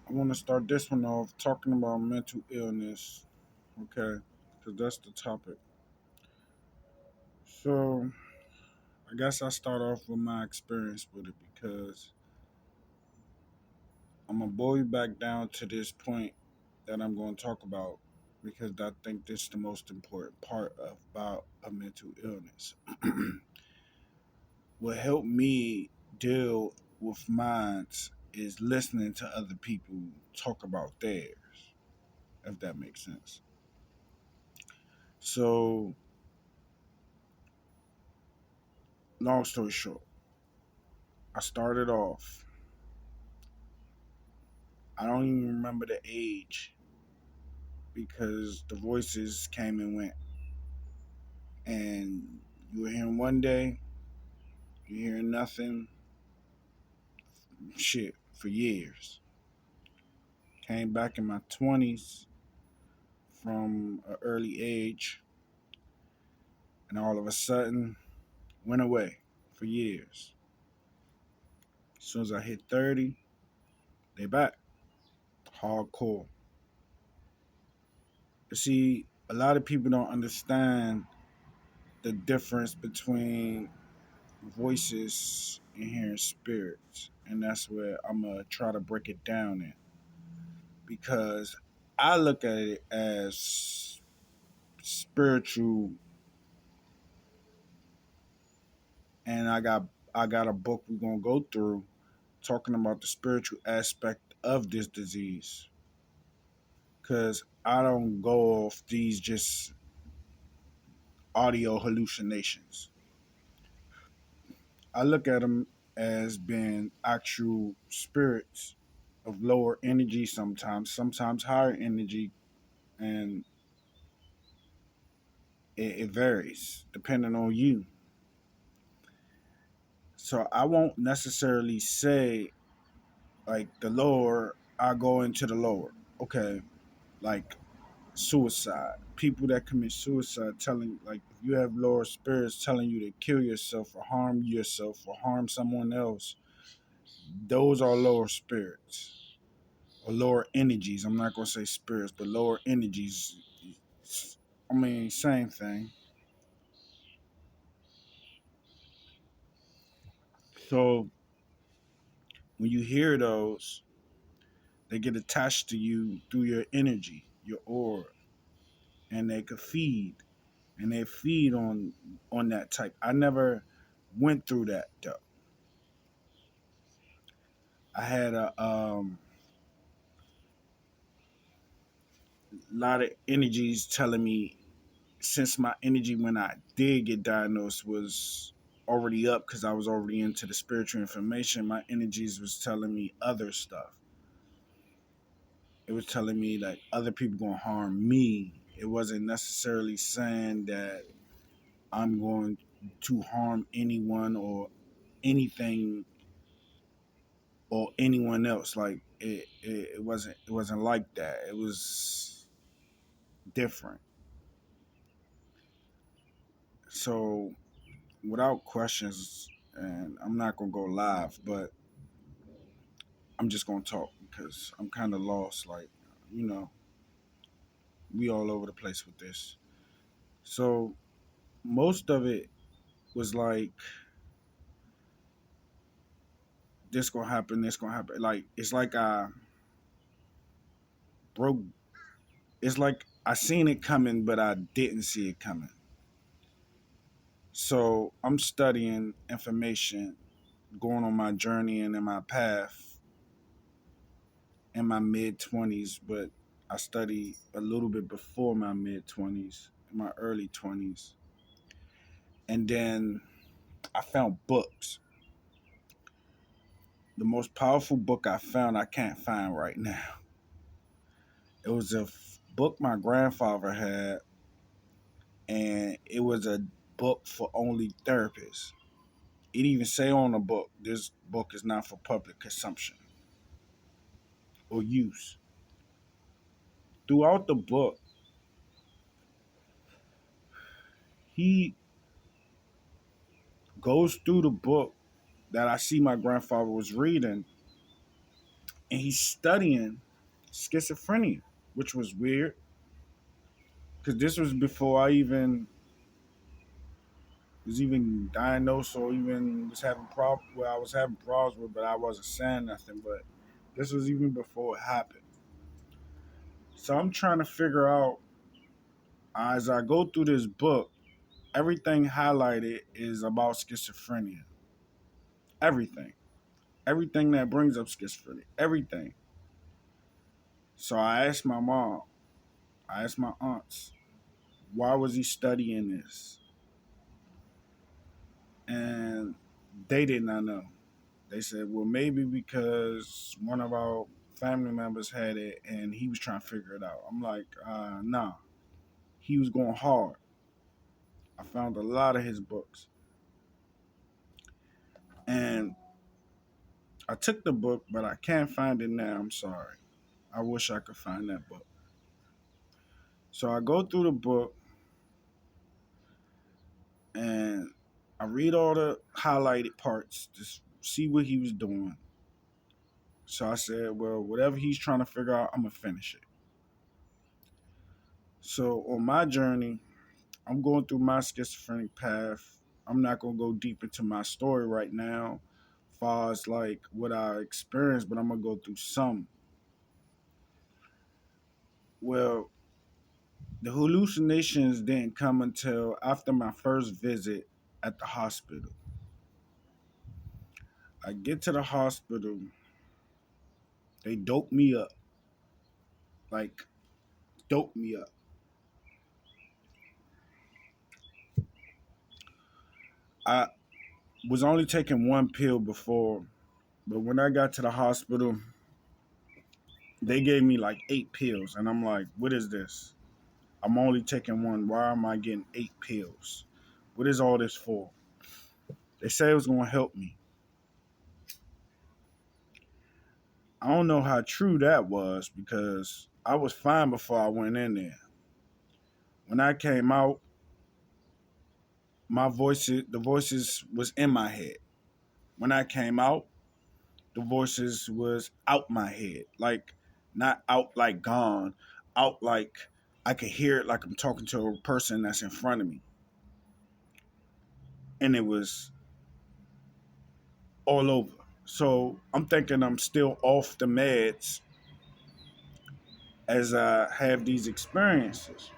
I want to start this one off talking about mental illness, okay? Because that's the topic. So, I guess I start off with my experience with it because I'm going to boil you back down to this point that I'm going to talk about because I think this is the most important part about a mental illness. What helped me deal with mine is listening to other people talk about theirs, if that makes sense. So, long story short, I started off, I don't even remember the age because the voices came and went. And you were hearing one day, you hearing nothing, shit, for years. Came back in my 20s from an early age, and all of a sudden went away for years. As soon as I hit 30, they back. Hardcore. You see, a lot of people don't understand the difference between voices and hearing spirits. And that's where I'm going to try to break it down in. Because I look at it as spiritual, and I got a book we're going to go through talking about the spiritual aspect of this disease. Because I don't go off these just audio hallucinations. I look at them as being actual spirits of lower energy sometimes higher energy, and it varies depending on you. So I won't necessarily say like the lower, I go into the lower. Okay, like suicide. People that commit suicide telling like if you have lower spirits telling you to kill yourself or harm someone else, those are lower spirits or lower energies. I'm not gonna say spirits, but lower energies. I mean, same thing. So when you hear those, they get attached to you through your energy, your aura, and they could feed, and they feed on that type. I never went through that though. I had a lot of energies telling me since my energy when I did get diagnosed was already up because I was already into the spiritual information. My energies was telling me other stuff. It was telling me like other people gonna harm me. It wasn't necessarily saying that I'm going to harm anyone or anything or anyone else. Like it wasn't like that. It was different. So without questions, and I'm not gonna go live, but I'm just gonna talk because I'm kind of lost. Like, you know, we all over the place with this. So most of it was like, this gonna happen, this gonna happen. Like, it's like I broke. It's like I seen it coming, but I didn't see it coming. So I'm studying information, going on my journey and in my path in my mid 20s, but I studied a little bit before my mid 20s, in my early 20s. And then I found books. The most powerful book I found, I can't find right now. It was a book my grandfather had, and it was a book for only therapists. It even say on the book, this book is not for public consumption or use. Throughout the book, he goes through the book that I see my grandfather was reading, and he's studying schizophrenia, which was weird because this was before I even was even diagnosed or even was having problems. Well, I was having problems with, but I wasn't saying nothing. But this was even before it happened. So I'm trying to figure out as I go through this book, everything highlighted is about schizophrenia. Everything. Everything that brings up schizophrenia. Everything. So I asked my mom, I asked my aunts, why was he studying this? And they did not know. They said, well, maybe because one of our family members had it and he was trying to figure it out. I'm like, nah. He was going hard. I found a lot of his books. And I took the book, but I can't find it now. I'm sorry. I wish I could find that book. So I go through the book and I read all the highlighted parts to see what he was doing. So I said, well, whatever he's trying to figure out, I'm going to finish it. So on my journey, I'm going through my schizophrenic path. I'm not going to go deep into my story right now, as far as like what I experienced, but I'm going to go through some. Well, the hallucinations didn't come until after my first visit at the hospital. I get to the hospital, they dope me up, like dope me up. I was only taking one pill before, but when I got to the hospital, they gave me like 8 pills, and I'm like, what is this? I'm only taking one. Why am I getting 8 pills? What is all this for? They said it was going to help me. I don't know how true that was because I was fine before I went in there. When I came out, the voices was in my head. When I came out, the voices was out my head, like not out like gone, out like I could hear it like I'm talking to a person that's in front of me, and it was all over. So I'm thinking I'm still off the meds as I have these experiences.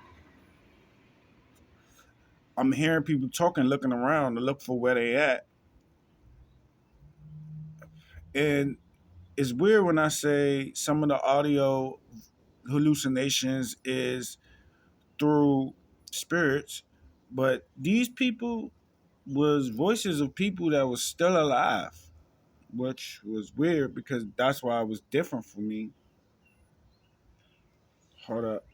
I'm hearing people talking, looking around to look for where they at, and it's weird when I say some of the audio hallucinations is through spirits, but these people was voices of people that was still alive, which was weird because that's why it was different for me. Hold up.